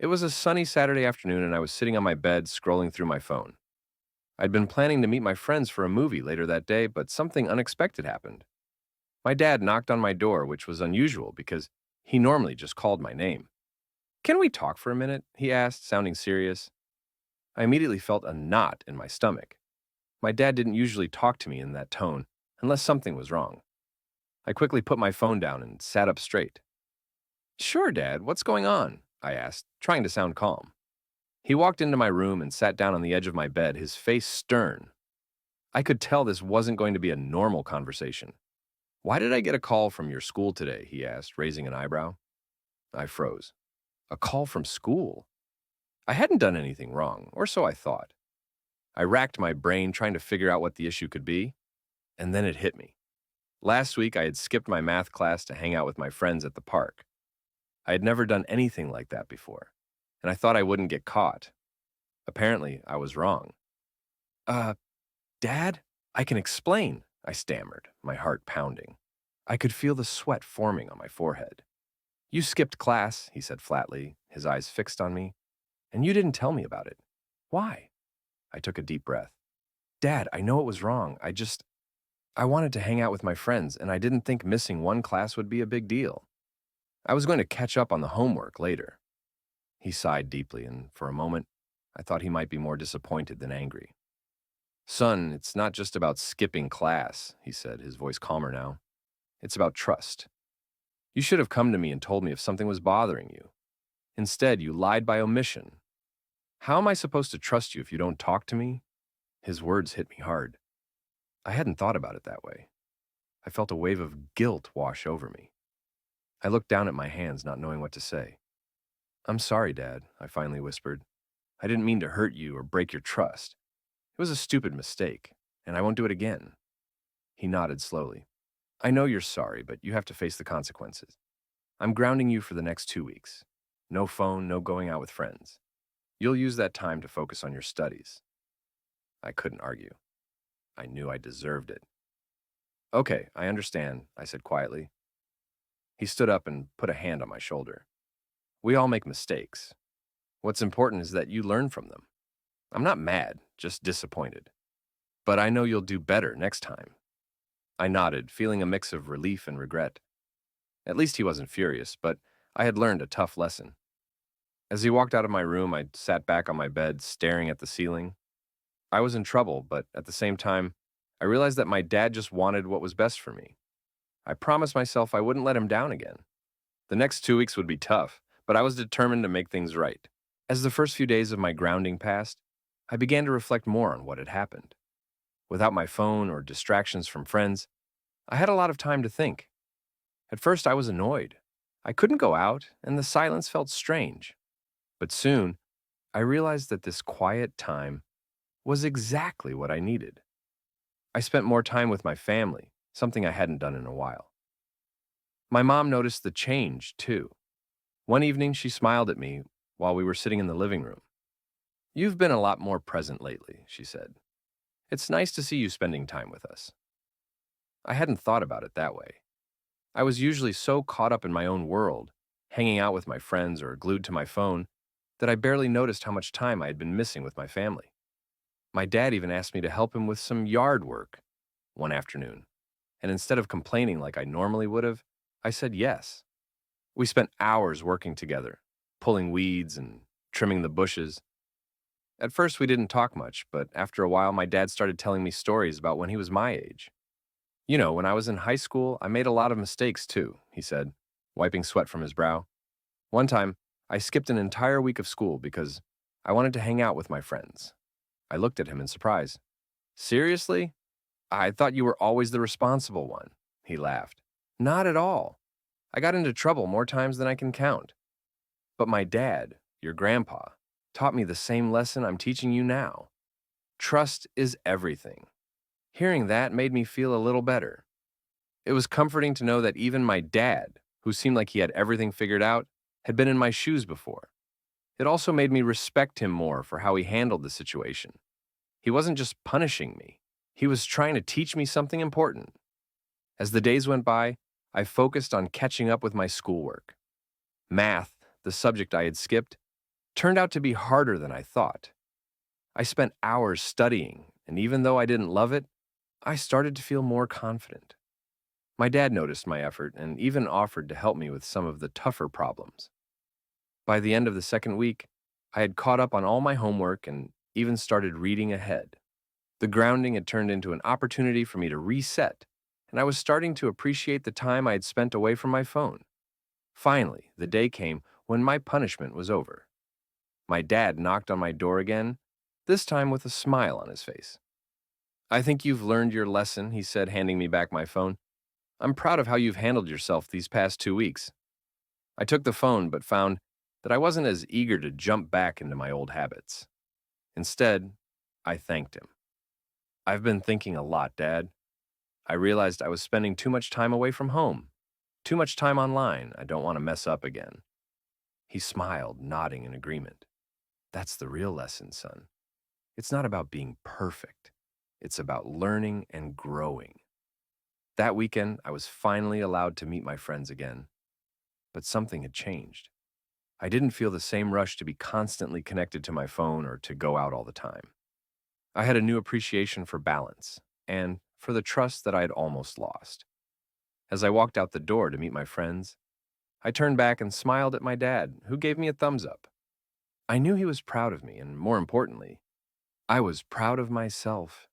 It was a sunny Saturday afternoon, and I was sitting on my bed scrolling through my phone. I'd been planning to meet my friends for a movie later that day, but something unexpected happened. My dad knocked on my door, which was unusual because he normally just called my name. "Can we talk for a minute?" he asked, sounding serious. I immediately felt a knot in my stomach. My dad didn't usually talk to me in that tone unless something was wrong. I quickly put my phone down and sat up straight. "Sure, Dad, what's going on?" I asked, trying to sound calm. He walked into my room and sat down on the edge of my bed, his face stern. I could tell this wasn't going to be a normal conversation. "Why did I get a call from your school today?" he asked, raising an eyebrow. I froze. A call from school? I hadn't done anything wrong, or so I thought. I racked my brain trying to figure out what the issue could be, and then it hit me. Last week, I had skipped my math class to hang out with my friends at the park. I had never done anything like that before, and I thought I wouldn't get caught. Apparently, I was wrong. Uh, Dad? I can explain, I stammered, my heart pounding. I could feel the sweat forming on my forehead. "You skipped class," he said flatly, his eyes fixed on me, "and you didn't tell me about it. Why?" I took a deep breath. "Dad, I know it was wrong. I wanted to hang out with my friends, and I didn't think missing one class would be a big deal. I was going to catch up on the homework later." He sighed deeply, and for a moment, I thought he might be more disappointed than angry. "Son, it's not just about skipping class," he said, his voice calmer now. "It's about trust. You should have come to me and told me if something was bothering you. Instead, you lied by omission. How am I supposed to trust you if you don't talk to me?" His words hit me hard. I hadn't thought about it that way. I felt a wave of guilt wash over me. I looked down at my hands, not knowing what to say. "I'm sorry, Dad," I finally whispered. "I didn't mean to hurt you or break your trust. It was a stupid mistake, and I won't do it again." He nodded slowly. "I know you're sorry, but you have to face the consequences. I'm grounding you for the next 2 weeks. No phone, no going out with friends. You'll use that time to focus on your studies." I couldn't argue. I knew I deserved it. "Okay, I understand," I said quietly. He stood up and put a hand on my shoulder. "We all make mistakes. What's important is that you learn from them. I'm not mad, just disappointed. But I know you'll do better next time." I nodded, feeling a mix of relief and regret. At least he wasn't furious, but I had learned a tough lesson. As he walked out of my room, I sat back on my bed, staring at the ceiling. I was in trouble, but at the same time, I realized that my dad just wanted what was best for me. I promised myself I wouldn't let him down again. The next 2 weeks would be tough, but I was determined to make things right. As the first few days of my grounding passed, I began to reflect more on what had happened. Without my phone or distractions from friends, I had a lot of time to think. At first, I was annoyed. I couldn't go out, and the silence felt strange. But soon, I realized that this quiet time was exactly what I needed. I spent more time with my family, something I hadn't done in a while. My mom noticed the change, too. One evening, she smiled at me while we were sitting in the living room. "You've been a lot more present lately," she said. "It's nice to see you spending time with us." I hadn't thought about it that way. I was usually so caught up in my own world, hanging out with my friends or glued to my phone, that I barely noticed how much time I had been missing with my family. My dad even asked me to help him with some yard work one afternoon, and instead of complaining like I normally would have, I said yes. We spent hours working together, pulling weeds and trimming the bushes. At first, we didn't talk much, but after a while, my dad started telling me stories about when he was my age. "You know, when I was in high school, I made a lot of mistakes too," he said, wiping sweat from his brow. "One time, I skipped an entire week of school because I wanted to hang out with my friends." I looked at him in surprise. "Seriously? I thought you were always the responsible one." He laughed. "Not at all. I got into trouble more times than I can count. But my dad, your grandpa, taught me the same lesson I'm teaching you now. Trust is everything." Hearing that made me feel a little better. It was comforting to know that even my dad, who seemed like he had everything figured out, had been in my shoes before. It also made me respect him more for how he handled the situation. He wasn't just punishing me, he was trying to teach me something important. As the days went by, I focused on catching up with my schoolwork. Math, the subject I had skipped, turned out to be harder than I thought. I spent hours studying, and even though I didn't love it, I started to feel more confident. My dad noticed my effort and even offered to help me with some of the tougher problems. By the end of the second week, I had caught up on all my homework and even started reading ahead. The grounding had turned into an opportunity for me to reset, and I was starting to appreciate the time I had spent away from my phone. Finally, the day came when my punishment was over. My dad knocked on my door again, this time with a smile on his face. "I think you've learned your lesson," he said, handing me back my phone. "I'm proud of how you've handled yourself these past 2 weeks." I took the phone, but found that I wasn't as eager to jump back into my old habits. Instead, I thanked him. "I've been thinking a lot, Dad. I realized I was spending too much time away from home, too much time online. I don't want to mess up again." He smiled, nodding in agreement. "That's the real lesson, son. It's not about being perfect. It's about learning and growing." That weekend, I was finally allowed to meet my friends again, but something had changed. I didn't feel the same rush to be constantly connected to my phone or to go out all the time. I had a new appreciation for balance and for the trust that I had almost lost. As I walked out the door to meet my friends, I turned back and smiled at my dad, who gave me a thumbs up. I knew he was proud of me, and more importantly, I was proud of myself.